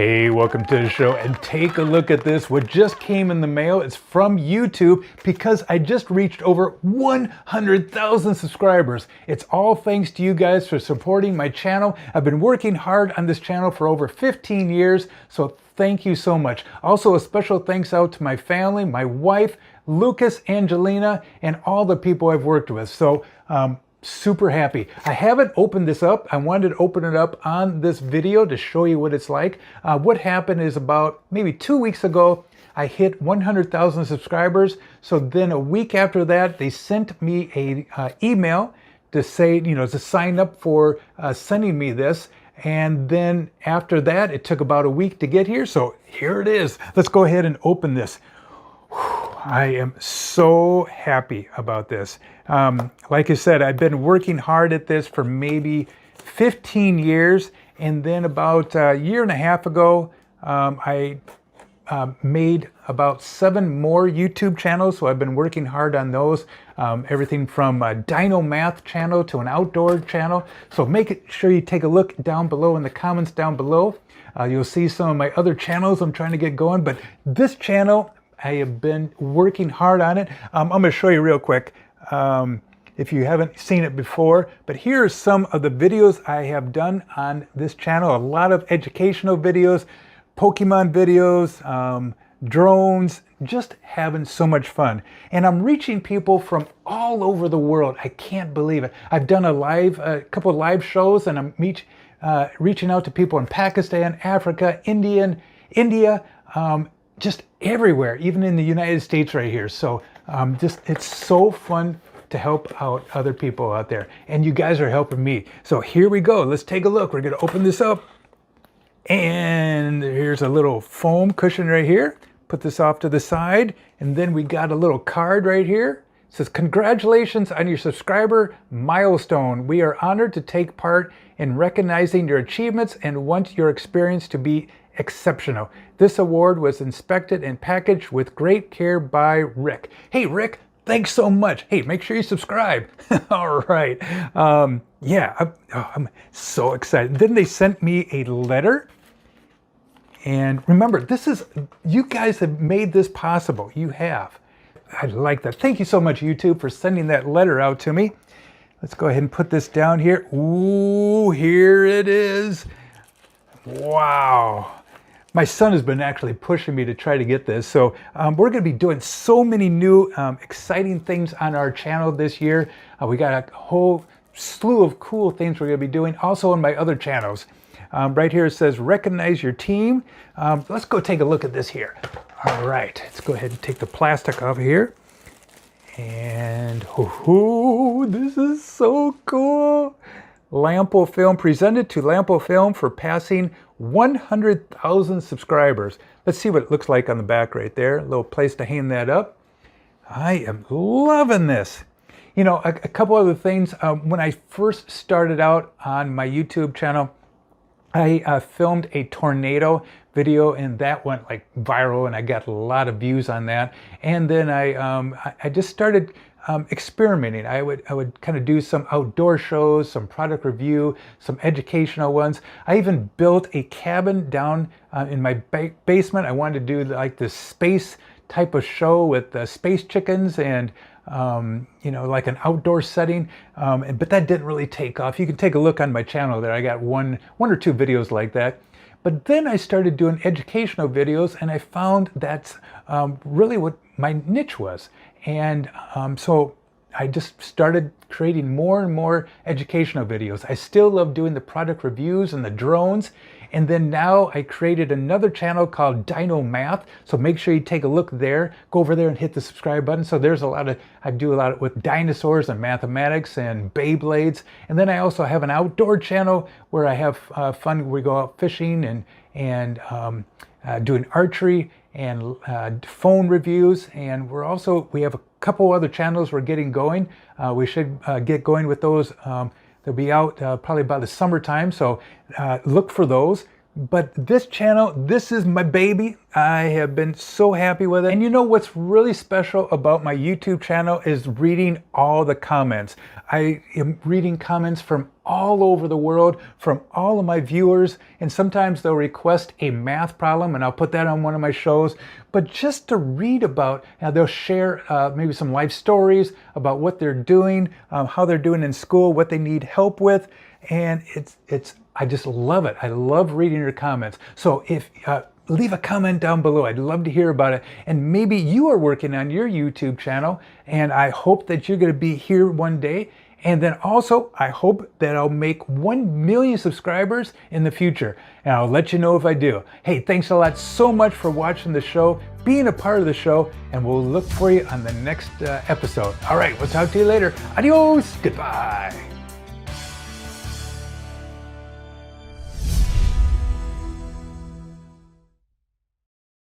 Hey, welcome to the show, and take a look at this. What just came in the mail is from YouTube because I just reached over 100,000 subscribers. It's all thanks to you guys for supporting my channel. I've been working hard on this channel for over 15 years, so thank you so much. Also, a special thanks out to my family, my wife, Lucas, Angelina, and all the people I've worked with. So, super happy. I haven't opened this up. I wanted to open it up on this video to show you what it's like. What happened is about maybe 2 weeks ago, I hit 100,000 subscribers. So then a week after that, they sent me a email to say, to sign up for sending me this. And then after that, it took about a week to get here. So here it is. Let's go ahead and open this. I am so happy about this. Like I said, I've been working hard at this for maybe 15 years. And then about a year and a half ago, I made about 7 more YouTube channels. So I've been working hard on those. Everything from a Dino Math channel to an outdoor channel. So make sure you take a look down below in the comments down below. You'll see some of my other channels I'm trying to get going. But this channel, I have been working hard on it. I'm going to show you real quick if you haven't seen it before. But here are some of the videos I have done on this channel. A lot of educational videos, Pokemon videos, drones, just having so much fun. And I'm reaching people from all over the world. I can't believe it. I've done a couple of live shows, and I'm reaching out to people in Pakistan, Africa, India, just everywhere, even in the United States right here. So it's so fun to help out other people out there. And you guys are helping me. So here we go. Let's take a look. We're going to open this up. And here's a little foam cushion right here. Put this off to the side. And then we got a little card right here. It says, "Congratulations on your subscriber milestone. We are honored to take part in recognizing your achievements and want your experience to be exceptional. This award was inspected and packaged with great care by Rick." Hey, Rick, thanks so much. Hey, make sure you subscribe. All right. Yeah, I'm so excited. Then they sent me a letter. And remember, you guys have made this possible. You have. I like that. Thank you so much, YouTube, for sending that letter out to me. Let's go ahead and put this down here. Ooh, here it is. Wow. My son has been actually pushing me to try to get this. So we're going to be doing so many new exciting things on our channel this year. We got a whole slew of cool things we're going to be doing also on my other channels. Right here it says, "Recognize your team." Let's go take a look at this here. All right, let's go ahead and take the plastic off here. And this is so cool. Lampofilm, presented to Lampofilm for passing 100,000 subscribers. Let's see what it looks like on the back right there. A little place to hang that up. I am loving this. A couple other things. When I first started out on my YouTube channel, I filmed a tornado video, and that went like viral, and I got a lot of views on that. And then I just started experimenting. I would kind of do some outdoor shows, some product review, some educational ones. I even built a cabin down in my basement. I wanted to do like this space type of show with space chickens and like an outdoor setting, but that didn't really take off. You can take a look on my channel there. I got one or two videos like that. But then I started doing educational videos, and I found that's really what my niche was. And so I just started creating more and more educational videos. I still love doing the product reviews and the drones. And then now I created another channel called Dino Math. So make sure you take a look there. Go over there and hit the subscribe button. So there's I do a lot with dinosaurs and mathematics and Beyblades. And then I also have an outdoor channel where I have fun. We go out fishing and doing archery and phone reviews. And we have a couple other channels we're getting going. We should get going with those. They'll be out probably by the summertime, so look for those. But this channel, this is my baby. I have been so happy with it. And you know what's really special about my YouTube channel is reading all the comments. I am reading comments from all over the world, from all of my viewers, and sometimes they'll request a math problem and I'll put that on one of my shows. But just to read about, they'll share maybe some life stories about what they're doing, how they're doing in school, what they need help with. And I just love it. I love reading your comments. So if leave a comment down below. I'd love to hear about it. And maybe you are working on your YouTube channel, and I hope that you're going to be here one day. And then also, I hope that I'll make 1 million subscribers in the future. And I'll let you know if I do. Hey, thanks a lot so much for watching the show, being a part of the show, and we'll look for you on the next episode. All right, we'll talk to you later. Adios. Goodbye.